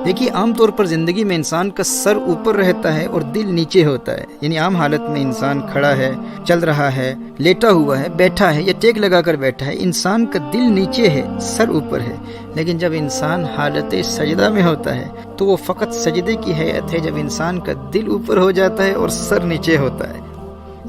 دیکھیے عام طور پر زندگی میں انسان کا سر اوپر رہتا ہے اور دل نیچے ہوتا ہے، یعنی عام حالت میں انسان کھڑا ہے، چل رہا ہے، لیٹا ہوا ہے، بیٹھا ہے یا ٹیک لگا کر بیٹھا ہے، انسان کا دل نیچے ہے، سر اوپر ہے۔ لیکن جب انسان حالت سجدہ میں ہوتا ہے تو وہ فقط سجدے کی حیت ہے، جب انسان کا دل اوپر ہو جاتا ہے اور سر نیچے ہوتا ہے۔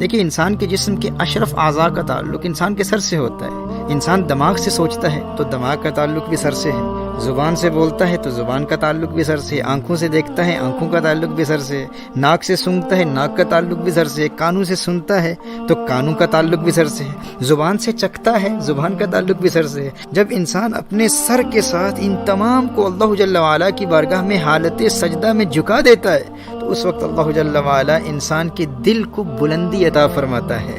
دیکھیے انسان کے جسم کے اشرف اعضاء کا تعلق انسان کے سر سے ہوتا ہے۔ انسان دماغ سے سوچتا ہے تو دماغ کا تعلق بھی سر سے ہے، زبان سے بولتا ہے تو زبان کا تعلق بھی سر سے، آنکھوں سے دیکھتا ہے آنکھوں کا تعلق بھی سر سے، ناک سے سونگھتا ہے ناک کا تعلق بھی سر سے، کانوں سے سنتا ہے تو کانوں کا تعلق بھی سر سے ہے، زبان سے چکھتا ہے زبان کا تعلق بھی سر سے ہے۔ جب انسان اپنے سر کے ساتھ ان تمام کو اللہ جل وعلا کی بارگاہ میں حالت سجدہ میں جھکا دیتا ہے تو اس وقت اللہ جل وعلا انسان کے دل کو بلندی عطا فرماتا ہے،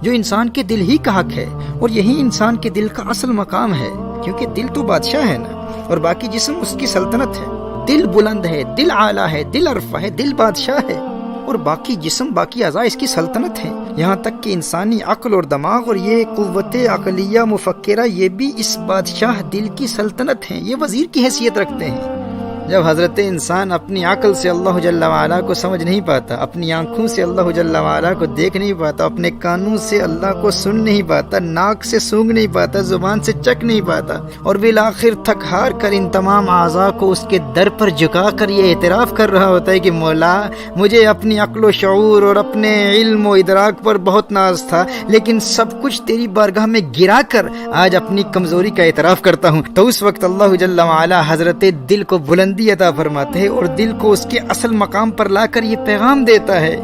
جو انسان کے دل ہی کا حق ہے، اور یہی انسان کے دل کا اصل مقام ہے، کیونکہ دل تو بادشاہ ہے نا، اور باقی جسم اس کی سلطنت ہے۔ دل بلند ہے، دل اعلیٰ ہے، دل عرفہ ہے، دل بادشاہ ہے، اور باقی جسم باقی اعضاء اس کی سلطنت ہے۔ یہاں تک کہ انسانی عقل اور دماغ اور یہ قوت عقلیہ مفکرہ یہ بھی اس بادشاہ دل کی سلطنت ہیں، یہ وزیر کی حیثیت رکھتے ہیں۔ جب حضرت انسان اپنی عقل سے اللہ جل وعلا کو سمجھ نہیں پاتا، اپنی آنکھوں سے اللہ جل وعلا کو دیکھ نہیں پاتا، اپنے کانوں سے اللہ کو سن نہیں پاتا، ناک سے سونگھ نہیں پاتا، زبان سے چکھ نہیں پاتا، اور بالآخر تھک ہار کر ان تمام اعضاء کو اس کے در پر جھکا کر یہ اعتراف کر رہا ہوتا ہے کہ مولا مجھے اپنی عقل و شعور اور اپنے علم و ادراک پر بہت ناز تھا، لیکن سب کچھ تیری بارگاہ میں گرا کر آج اپنی کمزوری کا اعتراف کرتا ہوں۔ تو اس وقت اللہ جل وعلا حضرت دل کو بلندی عطا فرماتے ہیں اور دل کو اس کے اصل مقام پر لا کر یہ پیغام دیتا ہے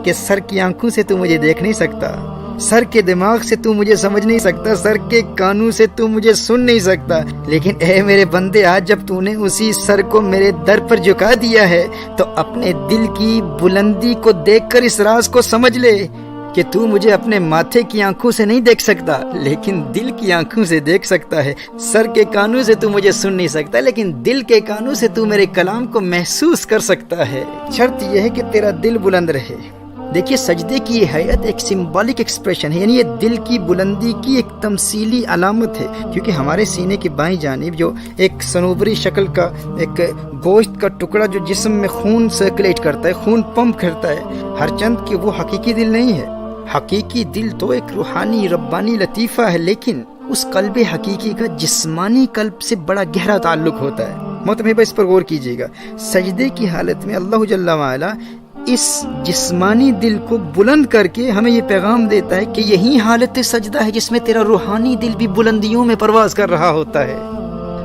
کہ سر کی آنکھوں سے تو مجھے دیکھ نہیں سکتا، سر کے دماغ سے تو مجھے سمجھ نہیں سکتا، سر کے کانوں سے تو مجھے سن نہیں سکتا، لیکن اے میرے بندے آج جب تو نے اسی سر کو میرے در پر جھکا دیا ہے تو اپنے دل کی بلندی کو دیکھ کر اس راز کو سمجھ لے کہ تو مجھے اپنے ماتھے کی آنکھوں سے نہیں دیکھ سکتا لیکن دل کی آنکھوں سے دیکھ سکتا ہے، سر کے کانوں سے تو مجھے سن نہیں سکتا لیکن دل کے کانوں سے تو میرے کلام کو محسوس کر سکتا ہے، شرط یہ ہے کہ تیرا دل بلند رہے۔ دیکھیے سجدے کی یہ حیت ایک سمبولک ایکسپریشن ہے، یعنی یہ دل کی بلندی کی ایک تمثیلی علامت ہے، کیونکہ ہمارے سینے کی بائیں جانب جو ایک صنوبری شکل کا ایک گوشت کا ٹکڑا جو جسم میں خون سرکولیٹ کرتا ہے، خون پمپ کرتا ہے، ہر چند کہ وہ حقیقی دل نہیں ہے۔ حقیقی دل تو ایک روحانی ربانی لطیفہ ہے، لیکن اس قلب حقیقی کا جسمانی قلب سے بڑا گہرا تعلق ہوتا ہے۔ محترم اس پر غور کیجیے گا، سجدے کی حالت میں اللہ جل وعلا اس جسمانی دل کو بلند کر کے ہمیں یہ پیغام دیتا ہے کہ یہی حالت سجدہ ہے جس میں تیرا روحانی دل بھی بلندیوں میں پرواز کر رہا ہوتا ہے۔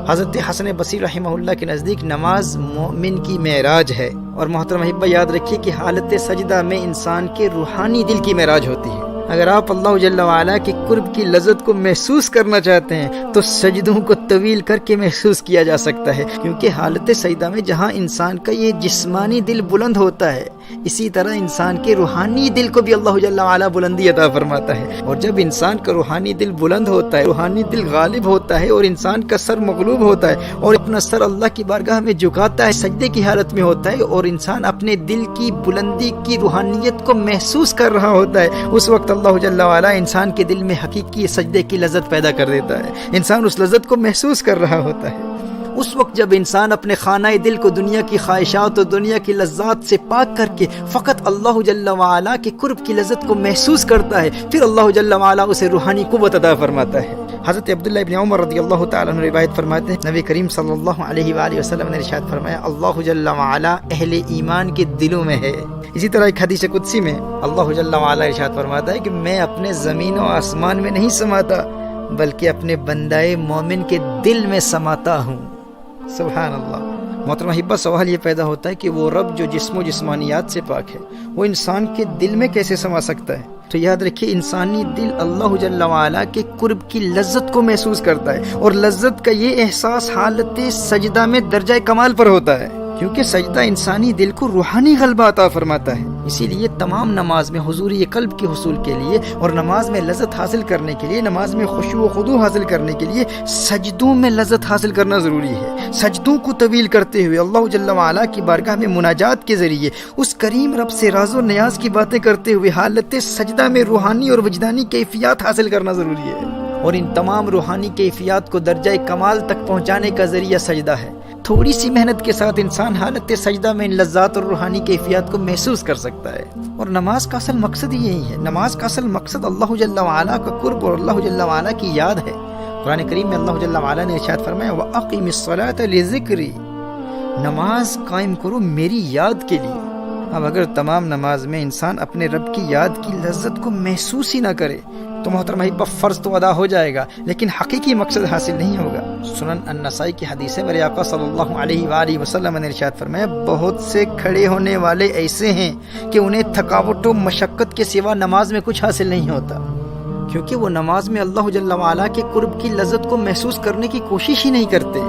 حضرت حسن بصری رحمہ اللہ کے نزدیک نماز مومن کی معراج ہے، اور محترم احبہ یاد رکھیے کہ حالت سجدہ میں انسان کے روحانی دل کی معراج ہوتی ہے۔ اگر آپ اللہ جل وعلا کے قرب کی لذت کو محسوس کرنا چاہتے ہیں تو سجدوں کو طویل کر کے محسوس کیا جا سکتا ہے، کیونکہ حالت سجدہ میں جہاں انسان کا یہ جسمانی دل بلند ہوتا ہے، اسی طرح انسان کے روحانی دل کو بھی اللہ جل وعلا بلندی عطا فرماتا ہے، اور جب انسان کا روحانی دل بلند ہوتا ہے، روحانی دل غالب ہوتا ہے اور انسان کا سر مغلوب ہوتا ہے اور اپنا سر اللہ کی بارگاہ میں جھکاتا ہے، سجدے کی حالت میں ہوتا ہے اور انسان اپنے دل کی بلندی کی روحانیت کو محسوس کر رہا ہوتا ہے، اس وقت اللہ جل وعلا انسان کے دل میں حقیقی سجدے کی لذت پیدا کر دیتا ہے، انسان اس لذت کو محسوس کر رہا ہوتا ہے۔ اس وقت جب انسان اپنے خانہ دل کو دنیا کی خواہشات اور دنیا کی لذات سے پاک کر کے فقط اللہ جل وعلا کے قرب کی لذت کو محسوس کرتا ہے، پھر اللہ جل وعلا اسے روحانی قوت عطا فرماتا ہے۔ حضرت عبداللہ ابن عمر رضی اللہ تعالیٰ عنہ روایت فرماتے ہیں، نبی کریم صلی اللہ علیہ وآلہ وسلم نے ارشاد فرمایا، اللہ جل وعلا اہل ایمان کے دلوں میں ہے۔ اسی طرح ایک حدیث قدسی میں اللہ جل وعلا ارشاد فرماتا ہے کہ میں اپنے زمین و آسمان میں نہیں سماتا بلکہ اپنے بندائے مومن کے دل میں سماتا ہوں۔ سبحان اللہ۔ محترم احبہ سوال یہ پیدا ہوتا ہے کہ وہ رب جو جسم و جسمانیات سے پاک ہے وہ انسان کے دل میں کیسے سما سکتا ہے؟ تو یاد رکھیے انسانی دل اللہ جل وعلا کے قرب کی لذت کو محسوس کرتا ہے، اور لذت کا یہ احساس حالت سجدہ میں درجہ کمال پر ہوتا ہے، کیونکہ سجدہ انسانی دل کو روحانی غلبہ عطا فرماتا ہے۔ اسی لیے تمام نماز میں حضوری قلب کے حصول کے لیے اور نماز میں لذت حاصل کرنے کے لیے، نماز میں خشوع و خضوع حاصل کرنے کے لیے سجدوں میں لذت حاصل کرنا ضروری ہے۔ سجدوں کو طویل کرتے ہوئے اللہ جل وعلا کی بارگاہ میں مناجات کے ذریعے اس کریم رب سے راز و نیاز کی باتیں کرتے ہوئے حالت سجدہ میں روحانی اور وجدانی کیفیات حاصل کرنا ضروری ہے، اور ان تمام روحانی کیفیات کو درجہ کمال تک پہنچانے کا ذریعہ سجدہ ہے۔ تھوڑی سی محنت کے ساتھ انسان حالت سجدہ میں ان لذات اور روحانی کیفیات کو محسوس کر سکتا ہے۔ اور نماز کا اصل مقصد ہی یہی ہے، نماز کا اصل مقصد اللہ جل وعلا کا قرب اور اللہ جل وعلا کی یاد ہے۔ قرآن کریم میں اللہ جل وعلا نے ارشاد فرمایا وَأَقِمِ الصَّلَاةَ لِذِكْرِي، نماز قائم کرو میری یاد کے لیے۔ اب اگر تمام نماز میں انسان اپنے رب کی یاد کی لذت کو محسوس ہی نہ کرے تو محترم احبہ فرض تو ادا ہو جائے گا لیکن حقیقی مقصد حاصل نہیں ہوگا۔ سنن النسائی کی حدیث ہے، میرے آقا صلی اللہ علیہ وآلہ وسلم نے ارشاد فرمایا بہت سے کھڑے ہونے والے ایسے ہیں کہ انہیں تھکاوٹ و مشقت کے سوا نماز میں کچھ حاصل نہیں ہوتا، کیونکہ وہ نماز میں اللہ جل وعلا کے قرب کی لذت کو محسوس کرنے کی کوشش ہی نہیں کرتے۔